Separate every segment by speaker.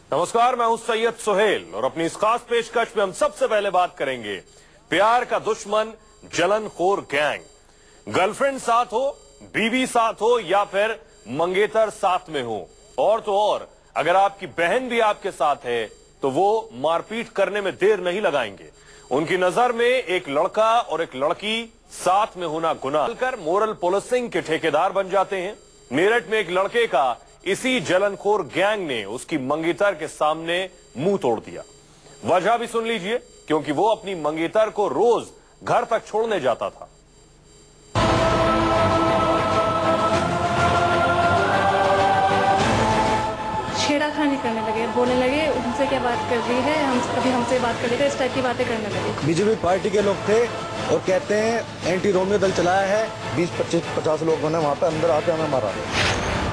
Speaker 1: नमस्कार, मैं हूं सैयद सुहेल और अपनी इस खास पेशकश में हम सबसे पहले बात करेंगे प्यार का दुश्मन जलनखोर गैंग। गर्लफ्रेंड साथ हो, बीवी साथ हो या फिर मंगेतर साथ में हो, और तो और अगर आपकी बहन भी आपके साथ है तो वो मारपीट करने में देर नहीं लगाएंगे। उनकी नजर में एक लड़का और एक लड़की साथ में होना गुनाह कर मोरल पुलिसिंग के ठेकेदार बन जाते हैं। मेरठ में एक लड़के का इसी जलनखोर गैंग ने उसकी मंगेतर के सामने मुंह तोड़ दिया। वजह भी सुन लीजिए, क्योंकि वो अपनी मंगेतर को रोज घर तक छोड़ने जाता था।
Speaker 2: छेड़ाखानी करने लगे, बोलने लगे उनसे क्या बात कर रही है, हम कभी हमसे बात कर रही है, इस टाइप की बातें करने लगे।
Speaker 3: बीजेपी पार्टी के लोग थे और कहते हैं एंटी रोमियो दल चलाया है, 20-25-50 लोग बने वहाँ पे, अंदर आके हमें मारा।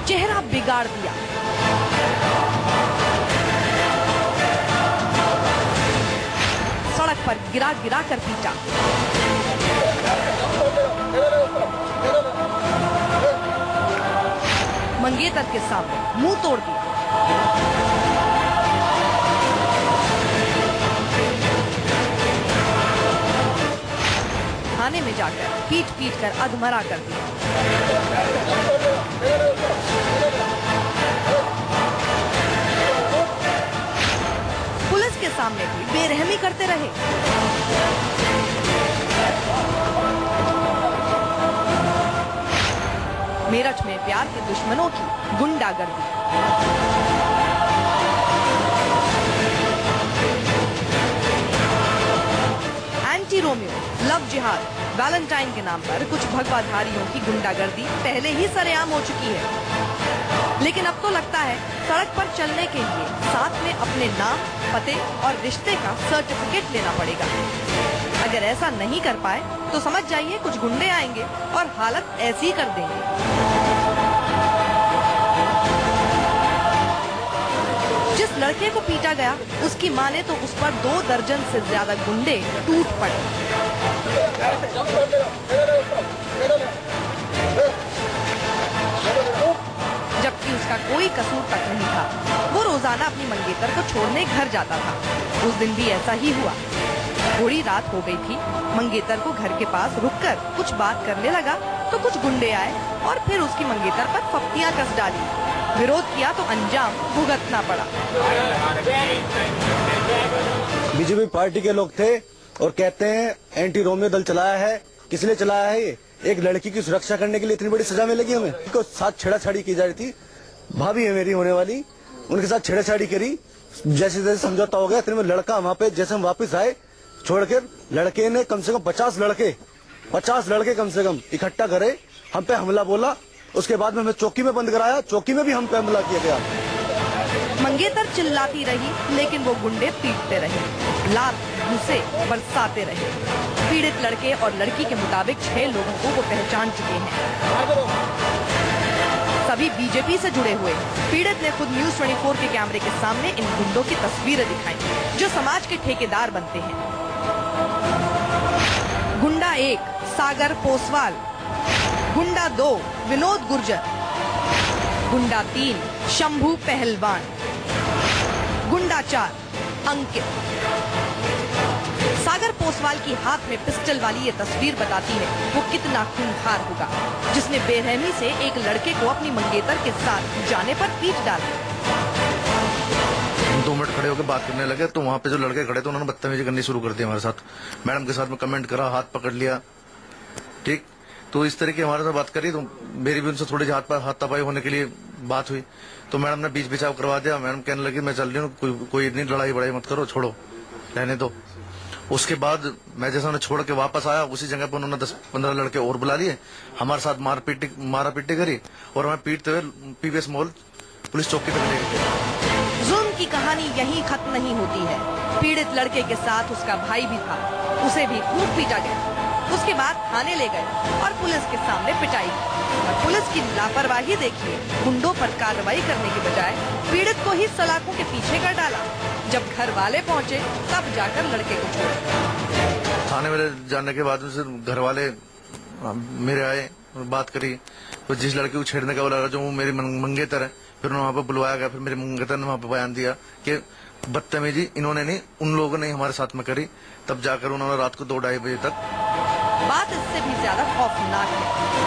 Speaker 4: चेहरा बिगाड़ दिया, सड़क पर गिरा गिरा कर पीटा, मंगेतर के सामने मुंह तोड़ दिया। थाने में जाकर पीट पीट कर अधमरा कर दिया। पुलिस के सामने भी बेरहमी करते रहे। मेरठ में प्यार के दुश्मनों की गुंडागर्दी। एंटी रोमियो, लव जिहाद, वैलेंटाइन के नाम पर कुछ भगवाधारियों की गुंडागर्दी पहले ही सरेआम हो चुकी है, लेकिन अब तो लगता है सड़क पर चलने के लिए साथ में अपने नाम, पते और रिश्ते का सर्टिफिकेट लेना पड़ेगा। अगर ऐसा नहीं कर पाए तो समझ जाइए कुछ गुंडे आएंगे और हालत ऐसी कर देंगे। जिस लड़के को पीटा गया उसकी माने तो उस पर 2 दर्जन से ज्यादा गुंडे टूट पड़े। जबकि उसका कोई कसूर तक नहीं था। वो रोजाना अपनी मंगेतर को छोड़ने घर जाता था। उस दिन भी ऐसा ही हुआ। थोड़ी रात हो गई थी। मंगेतर को घर के पास रुककर कुछ बात करने लगा तो कुछ गुंडे आए और फिर उसकी मंगेतर पर फप्तियां कस डाली। विरोध किया तो अंजाम भुगतना पड़ा।
Speaker 3: बीजेपी पार्टी के लोग थे और कहते हैं एंटी रोमियो दल चलाया है। किस लिए चलाया है? ये एक लड़की की सुरक्षा करने के लिए इतनी बड़ी सजा मिलेगी हमें। को साथ छेड़ाछाड़ी की जा रही थी, भाभी है मेरी होने वाली, उनके साथ छेड़ाछाड़ी करी। जैसे जैसे समझौता हो गया इतने में लड़का वहाँ पे, जैसे हम वापस आए छोड़कर, लड़के ने कम से कम 50 लड़के कम से कम इकट्ठा करे, हम पे हमला बोला। उसके बाद में हमें चौकी में बंद कराया, चौकी में भी हम पे हमला किया गया।
Speaker 4: मंगेतर चिल्लाती रही लेकिन वो गुंडे पीटते रहे, लात घूंसे बरसाते रहे। पीड़ित लड़के और लड़की के मुताबिक 6 लोगों को वो पहचान चुके हैं। सभी बीजेपी से जुड़े हुए। पीड़ित ने खुद न्यूज़ 24 के कैमरे के सामने इन गुंडों की तस्वीरें दिखाई जो समाज के ठेकेदार बनते हैं। गुंडा 1 सागर पोसवाल, गुंडा 2 विनोद गुर्जर, गुंडा 3 शंभू पहलवान, गुंडा 4 अंकित। सागर पोसवाल की हाथ में पिस्टल वाली ये तस्वीर बताती है वो कितना खूंखार होगा जिसने बेरहमी से एक लड़के को अपनी मंगेतर के साथ जाने पर पीट डाला।
Speaker 5: 2 मिनट खड़े होकर बात करने लगे तो वहाँ पे जो लड़के खड़े थे उन्होंने बदतमीजी करनी शुरू कर दी हमारे साथ। मैडम के साथ में कमेंट करा, हाथ पकड़ लिया। ठीक, तो इस तरह की हमारे साथ बात करी तो मेरी भी उनसे थोड़ी हाथापाई होने के लिए बात हुई तो मैडम ने बीच बिचाव करवा दिया। मैडम कहने लगी मैं चल रही हूँ, कोई इतनी लड़ाई बड़ाई मत करो, छोड़ो, रहने दो। उसके बाद मैं जैसा उन्हें छोड़ के वापस आया उसी जगह पर उन्होंने 10-15 लड़के और बुला लिए, हमारे साथ मारा पीटी करी और हमें पीटते हुए पीवीएस मॉल पुलिस चौकी तक ले गए।
Speaker 4: जुल्म की कहानी यहीं खत्म नहीं होती है। पीड़ित लड़के के साथ उसका भाई भी था, उसे भी खूब पीटा गया। उसके बाद थाने ले गए और पुलिस के सामने पिटाई। और पुलिस की लापरवाही देखिए, गुंडों पर कार्रवाई करने के बजाय पीड़ित को ही सलाखों के पीछे कर डाला। जब घर वाले पहुंचे तब जाकर लड़के को छोड़ा।
Speaker 5: थाने में जाने के बाद घर वाले मेरे आए, बात करी, तो जिस लड़के को छेड़ने का बोला जो वो मेरी मंगेतर है, फिर वहां पर बुलवाया गया। फिर मेरे मंगेतर ने वहां पर बयान दिया कि बदतमीजी इन्होंने नहीं, उन लोगों ने हमारे साथ में करी। तब जाकर उन्होंने रात को 2-2:30 बजे तक।
Speaker 4: बात इससे भी ज्यादा खौफनाक है।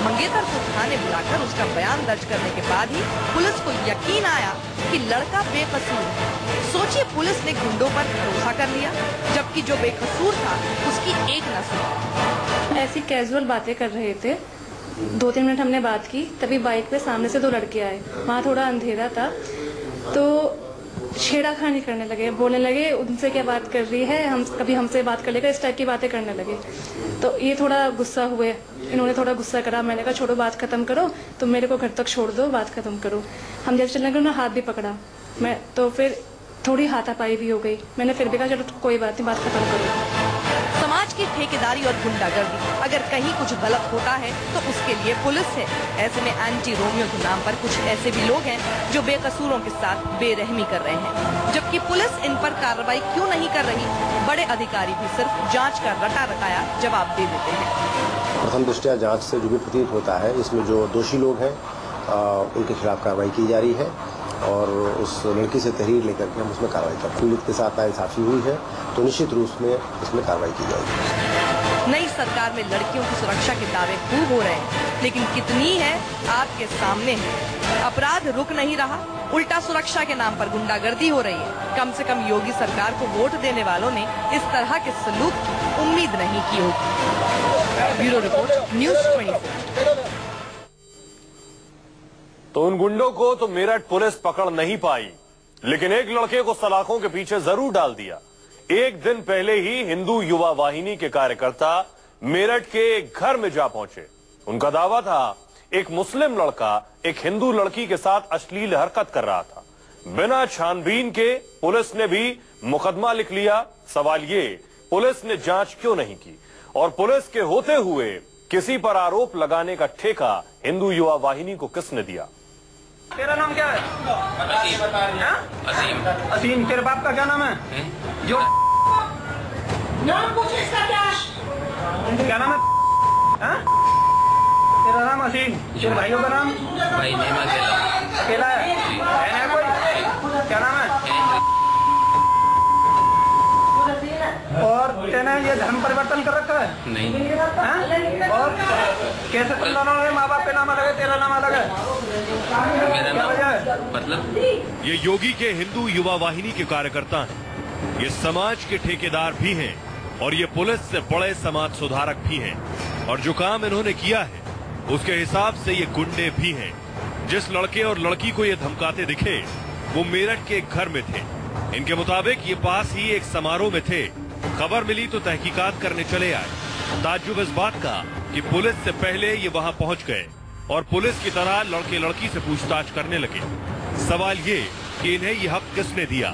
Speaker 4: मंगेतर को थाने बुलाकर उसका बयान दर्ज करने के बाद ही पुलिस को यकीन आया कि लड़का बेकसूर है। सोचिए, पुलिस ने गुंडों पर भरोसा कर लिया, जबकि जो बेकसूर था उसकी एक न सुनी।
Speaker 2: ऐसी कैजुअल बातें कर रहे थे। 2-3 मिनट हमने बात की, तभी बाइक पे सामने से 2 लड़के आए। वहाँ थोड़ा अंधेरा था तो छेड़ाखानी करने लगे, बोलने लगे उनसे क्या बात कर रही है, हम कभी हमसे बात कर लेगा, इस टाइप की बातें करने लगे। तो ये थोड़ा गुस्सा हुए, इन्होंने थोड़ा गुस्सा करा। मैंने कहा छोड़ो, बात खत्म करो, तुम मेरे को घर तक छोड़ दो, बात खत्म करो। हम जैसे चलने लगे, उन्होंने हाथ भी पकड़ा। मैं तो फिर थोड़ी हाथापाई भी हो गई। मैंने फिर भी कहा चलो कोई बात नहीं, बात खत्म करो।
Speaker 4: समाज की ठेकेदारी और गुंडागर्दी, अगर कहीं कुछ गलत होता है तो उसके लिए पुलिस है। ऐसे में एंटी रोमियो के नाम पर कुछ ऐसे भी लोग हैं जो बेकसूरों के साथ बेरहमी कर रहे हैं, जबकि पुलिस इन पर कार्रवाई क्यों नहीं कर रही। बड़े अधिकारी भी सिर्फ जांच का रटा रटाया जवाब दे देते हैं।
Speaker 6: प्रथम दृष्टया जांच से जो भी प्रतीत होता है, इसमें जो दोषी लोग हैं उनके खिलाफ कार्रवाई की जा रही है और उस लड़की से तहरीर लेकर के हम उसमें कार्रवाई कर। पीड़ित के साथ नाइंसाफी हुई है तो निश्चित रूप में इसमें कार्रवाई की जाएगी।
Speaker 4: नई सरकार में लड़कियों की सुरक्षा के दावे खूब हो रहे हैं, लेकिन कितनी है आपके सामने है। अपराध रुक नहीं रहा, उल्टा सुरक्षा के नाम पर गुंडागर्दी हो रही है। कम से कम योगी सरकार को वोट देने वालों ने इस तरह के सलूक की उम्मीद नहीं की होगी। Bureau report, news 24।
Speaker 1: तो उन गुंडों को तो मेरठ पुलिस पकड़ नहीं पाई, लेकिन एक लड़के को सलाखों के पीछे जरूर डाल दिया। एक दिन पहले ही हिंदू युवा वाहिनी के कार्यकर्ता मेरठ के एक घर में जा पहुंचे। उनका दावा था एक मुस्लिम लड़का एक हिंदू लड़की के साथ अश्लील हरकत कर रहा था। बिना छानबीन के पुलिस ने भी मुकदमा लिख लिया। सवाल ये, पुलिस ने जांच क्यों नहीं की? और पुलिस के होते हुए किसी पर आरोप लगाने का ठेका हिंदू युवा वाहिनी को किसने दिया?
Speaker 7: तेरा नाम क्या है? असीम। असीम। तेरे बाप का क्या नाम है? जो नाम पूछ इसका क्या नाम है? तेरा नाम असीम। तेरे भाइयों का नाम? भाई नेमा अकेला है। बहन है कोई? क्या नाम है? और तेने ये धर्म परिवर्तन कर रखा है? नहीं। है? और कैसे तुम दोनों ने माँ बाप के नाम अलग है, तेरा नाम अलग है? मेरा नाम मतलब?
Speaker 1: ये योगी के हिंदू युवा वाहिनी के कार्यकर्ता हैं, ये समाज के ठेकेदार भी हैं और ये पुलिस से बड़े समाज सुधारक भी हैं। और जो काम इन्होंने किया है उसके हिसाब से ये गुंडे भी हैं। जिस लड़के और लड़की को ये धमकाते दिखे वो मेरठ के एक घर में थे। इनके मुताबिक ये पास ही एक समारोह में थे। खबर मिली तो तहकीकात करने चले आए। ताज्जुब इस बात का कि पुलिस से पहले ये वहां पहुंच गए और पुलिस की तरह लड़के लड़की से पूछताछ करने लगे। सवाल ये कि इन्हें ये हक किसने दिया?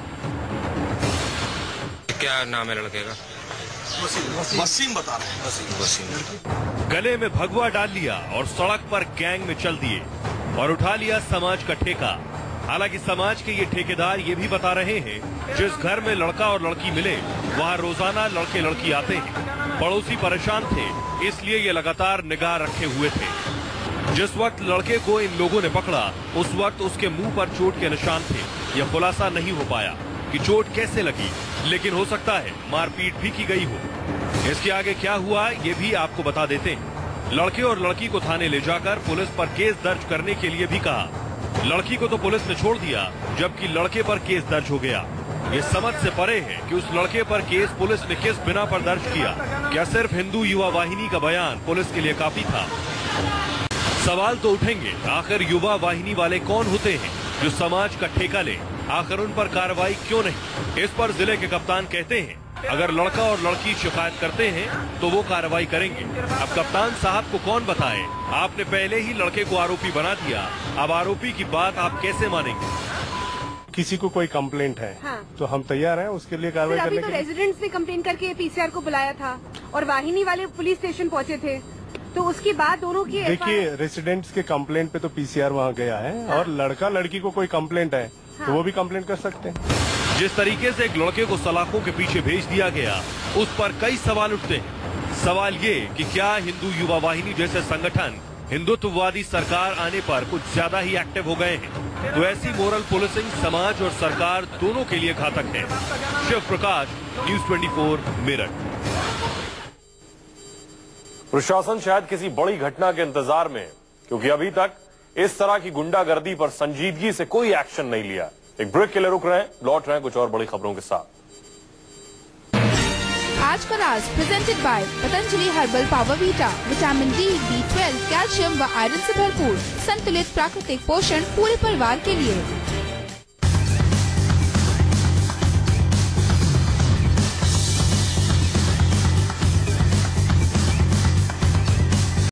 Speaker 8: क्या नाम है लड़के का?
Speaker 5: वसीम बता रहे हैं। वसीम।
Speaker 1: गले में भगवा डाल लिया और सड़क पर गैंग में चल दिए और उठा लिया समाज का ठेका। हालांकि समाज के ये ठेकेदार ये भी बता रहे हैं जिस घर में लड़का और लड़की मिले वहाँ रोजाना लड़के लड़की आते हैं। पड़ोसी परेशान थे, इसलिए ये लगातार निगाह रखे हुए थे। जिस वक्त लड़के को इन लोगों ने पकड़ा उस वक्त उसके मुंह पर चोट के निशान थे। यह खुलासा नहीं हो पाया कि चोट कैसे लगी, लेकिन हो सकता है मारपीट भी की गई हो। इसके आगे क्या हुआ ये भी आपको बता देते हैं। लड़के और लड़की को थाने ले जाकर पुलिस पर केस दर्ज करने के लिए भी कहा। लड़की को तो पुलिस ने छोड़ दिया, जबकि लड़के पर केस दर्ज हो गया। ये समझ से परे है कि उस लड़के पर केस पुलिस ने किस बिना पर दर्ज किया। क्या सिर्फ हिंदू युवा वाहिनी का बयान पुलिस के लिए काफी था? सवाल तो उठेंगे, आखिर युवा वाहिनी वाले कौन होते हैं जो समाज का ठेका ले? आखिर उन पर कार्रवाई क्यों नहीं? इस पर जिले के कप्तान कहते हैं अगर लड़का और लड़की शिकायत करते हैं तो वो कार्रवाई करेंगे। अब कप्तान साहब को कौन बताए? आपने पहले ही लड़के को आरोपी बना दिया, अब आरोपी की बात आप कैसे मानेंगे?
Speaker 9: किसी को कोई कंप्लेंट है
Speaker 10: हाँ।
Speaker 9: तो हम तैयार हैं उसके लिए कार्रवाई करने के लिए।
Speaker 10: रेजिडेंट्स ने कंप्लेन करके पीसीआर को बुलाया था और वाहिनी वाले पुलिस स्टेशन पहुंचे थे, तो उसके बाद दोनों की
Speaker 9: देखिए रेसिडेंट्स के कंप्लेंट पे तो पीसीआर वहाँ गया है। हाँ। और लड़का लड़की को कोई कंप्लेंट है तो वो भी कंप्लेंट कर सकते हैं।
Speaker 1: जिस तरीके से एक लड़के को सलाखों के पीछे भेज दिया गया उस पर कई सवाल उठते हैं। सवाल ये कि क्या हिंदू युवा वाहिनी जैसे संगठन हिंदुत्ववादी सरकार आने पर कुछ ज्यादा ही एक्टिव हो गए हैं। तो ऐसी मोरल पुलिसिंग समाज और सरकार दोनों के लिए घातक है। शिव प्रकाश, न्यूज 24 मेरठ। प्रशासन शायद किसी बड़ी घटना के इंतजार में है, क्योंकि अभी तक इस तरह की गुंडागर्दी पर संजीदगी से कोई एक्शन नहीं लिया। एक ब्रेक के लिए रुक रहे हैं, लौट रहे हैं कुछ और बड़ी खबरों के साथ।
Speaker 8: आज का राज presented by Patanjali herbal power vita, vitamin D, B12, calcium व आयरन से भरपूर संतुलित प्राकृतिक पोषण पूरे परिवार के लिए।